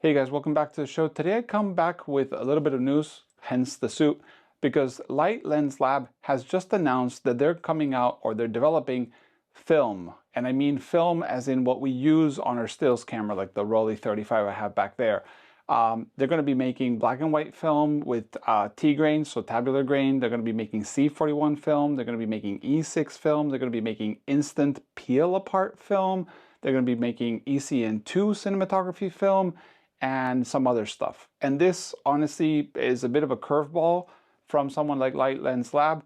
Hey guys, welcome back to the show. Today I come back with a little bit of news, hence the suit, because Light Lens Lab has just announced that they're coming out, or they're developing film. And I mean film as in what we use on our stills camera, like the Rolly 35 I have back there. They're going to be making black and white film with T grain, so tabular grain. They're going to be making C41 film. They're going to be making E6 film. They're going to be making instant peel apart film. They're going to be making ECN2 cinematography film and some other stuff. And this honestly is a bit of a curveball from someone like Light Lens Lab.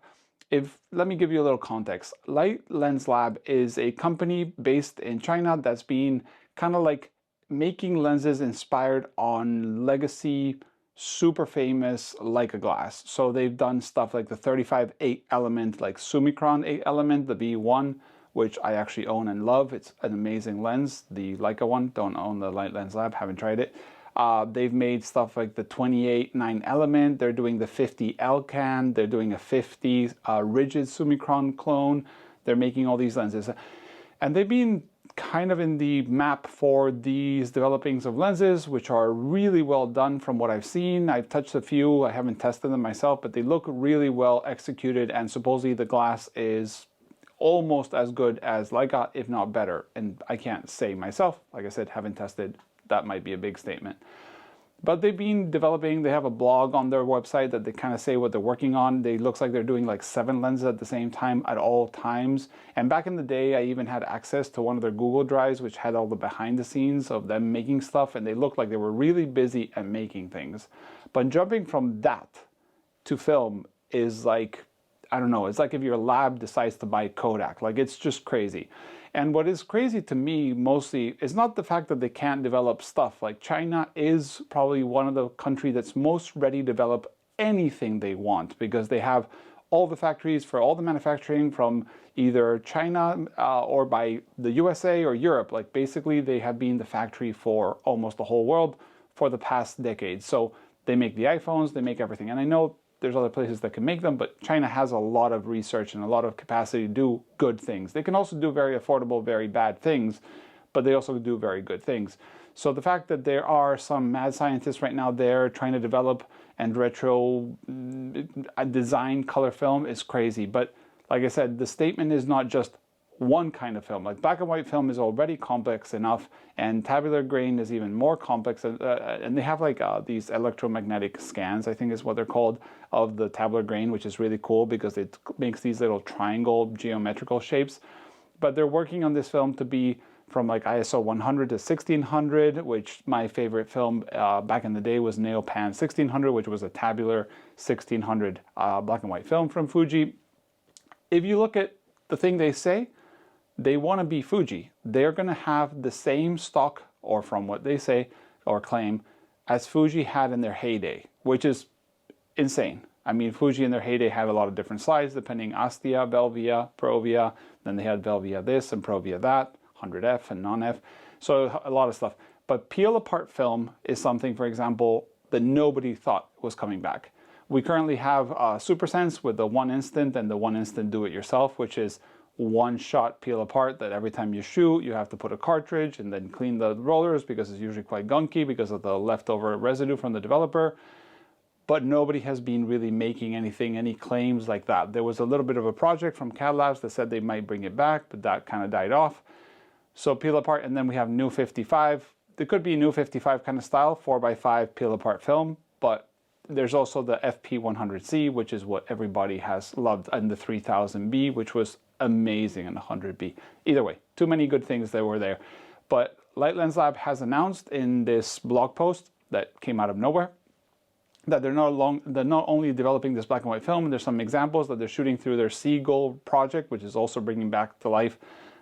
Let me give you a little context. Light Lens Lab is a company based in China that's been kind of like making lenses inspired on legacy, super famous Leica glass. So they've done stuff like the 35 8 element, like Summicron 8 element, the V1, which I actually own and love. It's an amazing lens. The Leica one, don't own the Light Lens Lab, haven't tried it. They've made stuff like the 28 9 element. They're doing the 50 Elcan. They're doing a 50 rigid Summicron clone. They're making all these lenses. And they've been kind of in the map for these developings of lenses, which are really well done from what I've seen. I've touched a few. I haven't tested them myself, but they look really well executed. And supposedly the glass is almost as good as Leica, if not better. And I can't say myself, like I said, haven't tested. That might be a big statement. But they've been developing, they have a blog on their website that they kind of say what they're working on. They looks like they're doing like 7 lenses at the same time at all times. And back in the day, I even had access to one of their Google Drives, which had all the behind the scenes of them making stuff. And they looked like they were really busy at making things. But jumping from that to film is like, I don't know, it's like if your lab decides to buy Kodak. Like, it's just crazy. And what is crazy to me mostly is not the fact that they can't develop stuff. Like, China is probably one of the countries that's most ready to develop anything they want, because they have all the factories for all the manufacturing from either China or by the USA or Europe. Like, basically they have been the factory for almost the whole world for the past decade. So they make the iPhones, they make everything. And I know there's other places that can make them, but China has a lot of research and a lot of capacity to do good things. They can also do very affordable, very bad things, but they also do very good things. So the fact that there are some mad scientists right now there trying to develop and retro design color film is crazy. But like I said, the statement is not just one kind of film. Like, black and white film is already complex enough, and tabular grain is even more complex. And they have like these electromagnetic scans, I think is what they're called, of the tabular grain, which is really cool because it makes these little triangle geometrical shapes. But they're working on this film to be from like ISO 100 to 1600, which my favorite film back in the day was Neopan 1600, which was a tabular 1600 black and white film from Fuji. If you look at the thing they say, they want to be Fuji. They're going to have the same stock, or from what they say or claim, as Fuji had in their heyday, which is insane. I mean, Fuji in their heyday had a lot of different slides, depending Astia, Velvia, Provia, then they had Velvia this and Provia that, 100F and non-F, so a lot of stuff. But peel apart film is something, for example, that nobody thought was coming back. We currently have Super Sense with the 1 instant and the 1 instant do-it-yourself, which is one shot peel apart that every time you shoot, you have to put a cartridge and then clean the rollers because it's usually quite gunky because of the leftover residue from the developer. But nobody has been really making any claims like that. There was a little bit of a project from CAD Labs that said they might bring it back, but that kind of died off. So peel apart, and then we have new 55. There could be new 55 kind of style, 4x5 peel apart film, but there's also the FP100C, which is what everybody has loved, and the 3000B, which was amazing, and the 100B. Either way, too many good things that were there. But Light Lens Lab has announced in this blog post that came out of nowhere that they're not only developing this black and white film, there's some examples that they're shooting through their Seagull project, which is also bringing back to life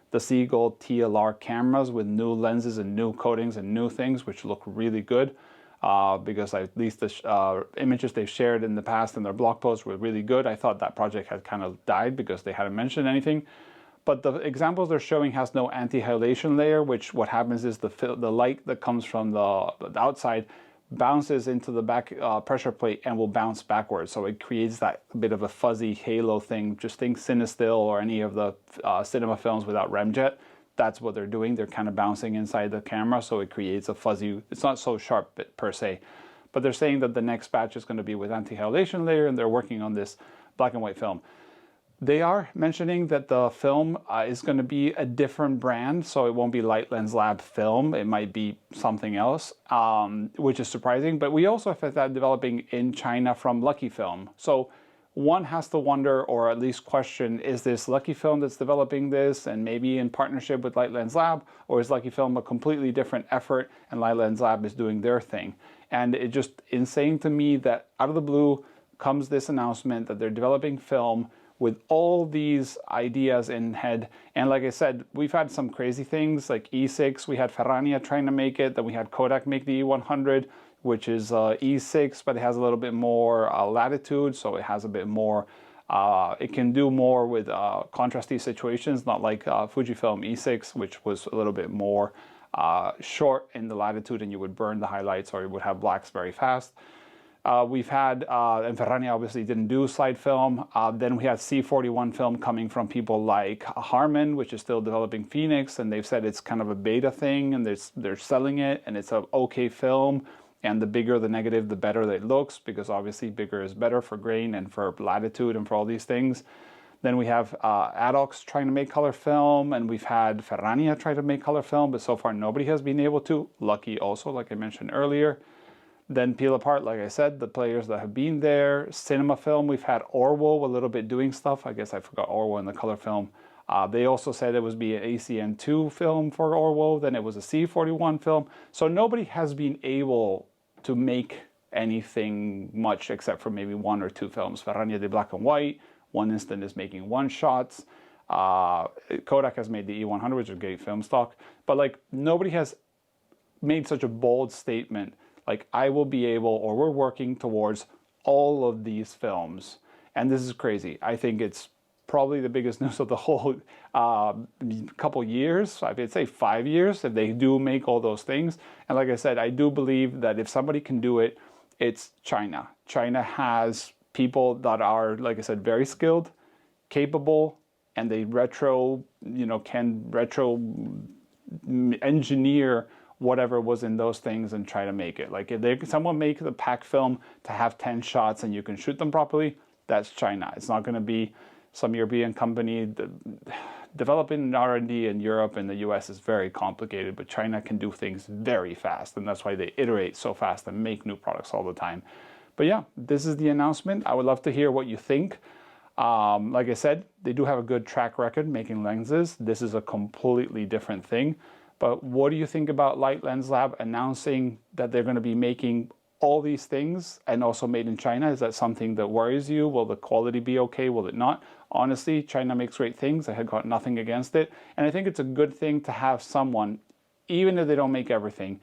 the Seagull TLR cameras with new lenses and new coatings and new things, which look really good. Because at least the images they've shared in the past in their blog posts were really good. I thought that project had kind of died because they hadn't mentioned anything. But the examples they're showing has no anti-halation layer, which what happens is the light that comes from the outside bounces into the back pressure plate and will bounce backwards. So it creates that bit of a fuzzy halo thing. Just think Cinestil or any of the cinema films without remjet. that's what they're doing. They're kind of bouncing inside the camera, so it creates a fuzzy, it's not so sharp per se. But they're saying that the next batch is going to be with anti-halation layer, and they're working on this black and white film. They are mentioning that the film is going to be a different brand, so it won't be Light Lens Lab film. It might be something else, which is surprising. But we also have that developing in China from Lucky Film. So one has to wonder, or at least question, is this Lucky Film that's developing this and maybe in partnership with Light Lens Lab, or is Lucky Film a completely different effort and Light Lens Lab is doing their thing? And it's just insane to me that out of the blue comes this announcement that they're developing film with all these ideas in head. And like I said, we've had some crazy things like E6, we had Ferrania trying to make it, then we had Kodak make the E100, which is E6, but it has a little bit more latitude, so it has a bit more, it can do more with contrasty situations, not like Fujifilm E6, which was a little bit more short in the latitude and you would burn the highlights or you would have blacks very fast. We've had, and Ferrania obviously didn't do slide film. Then we had C41 film coming from people like Harman, which is still developing Phoenix, and they've said it's kind of a beta thing, and they're selling it, and it's an okay film. And the bigger the negative, the better it looks, because obviously bigger is better for grain and for latitude and for all these things. Then we have Adox trying to make color film, and we've had Ferrania try to make color film, but so far nobody has been able to. Lucky also, like I mentioned earlier. Then Peel Apart, like I said, the players that have been there. Cinema film, we've had Orwo a little bit doing stuff. I guess I forgot Orwo in the color film. They also said it was be an ACN2 film for Orwo, then it was a C41 film. So nobody has been able to make anything much except for maybe one or two films. Ferrania did black and white. One Instant is making one shots. Kodak has made the E100, which is a great film stock. But like nobody has made such a bold statement like I will be able, or we're working towards all of these films. And this is crazy. I think it's probably the biggest news of the whole couple years. I'd say 5 years, if they do make all those things. And like I said, I do believe that if somebody can do it, it's China. China has people that are, like I said, very skilled, capable, and they can retro engineer whatever was in those things and try to make it. Like if someone make the pack film to have 10 shots and you can shoot them properly, that's China. It's not going to be some European company. Developing R&D in Europe and the US is very complicated, but China can do things very fast, and that's why they iterate so fast and make new products all the time. But yeah, this is the announcement. I would love to hear what you think. Like I said, they do have a good track record making lenses. This is a completely different thing. But what do you think about Light Lens Lab announcing that they're going to be making all these things and also made in China? Is that something that worries you? Will the quality be okay? Will it not? Honestly, China makes great things. I had got nothing against it. And I think it's a good thing to have someone, even if they don't make everything,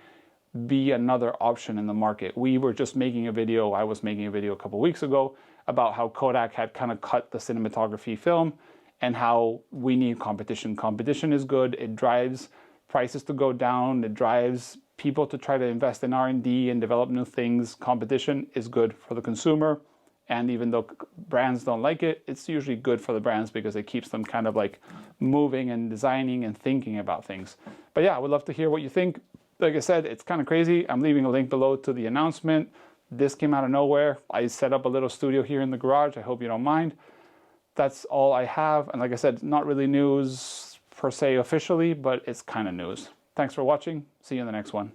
be another option in the market. We were just making a video, I was making a video a couple weeks ago about how Kodak had kind of cut the cinematography film and how we need competition. Competition is good. It drives prices to go down. It drives people to try to invest in R&D and develop new things. Competition is good for the consumer. And even though brands don't like it, it's usually good for the brands because it keeps them kind of like moving and designing and thinking about things. But yeah, I would love to hear what you think. Like I said, it's kind of crazy. I'm leaving a link below to the announcement. This came out of nowhere. I set up a little studio here in the garage. I hope you don't mind. That's all I have. And like I said, not really news per se officially, but it's kind of news. Thanks for watching. See you in the next one.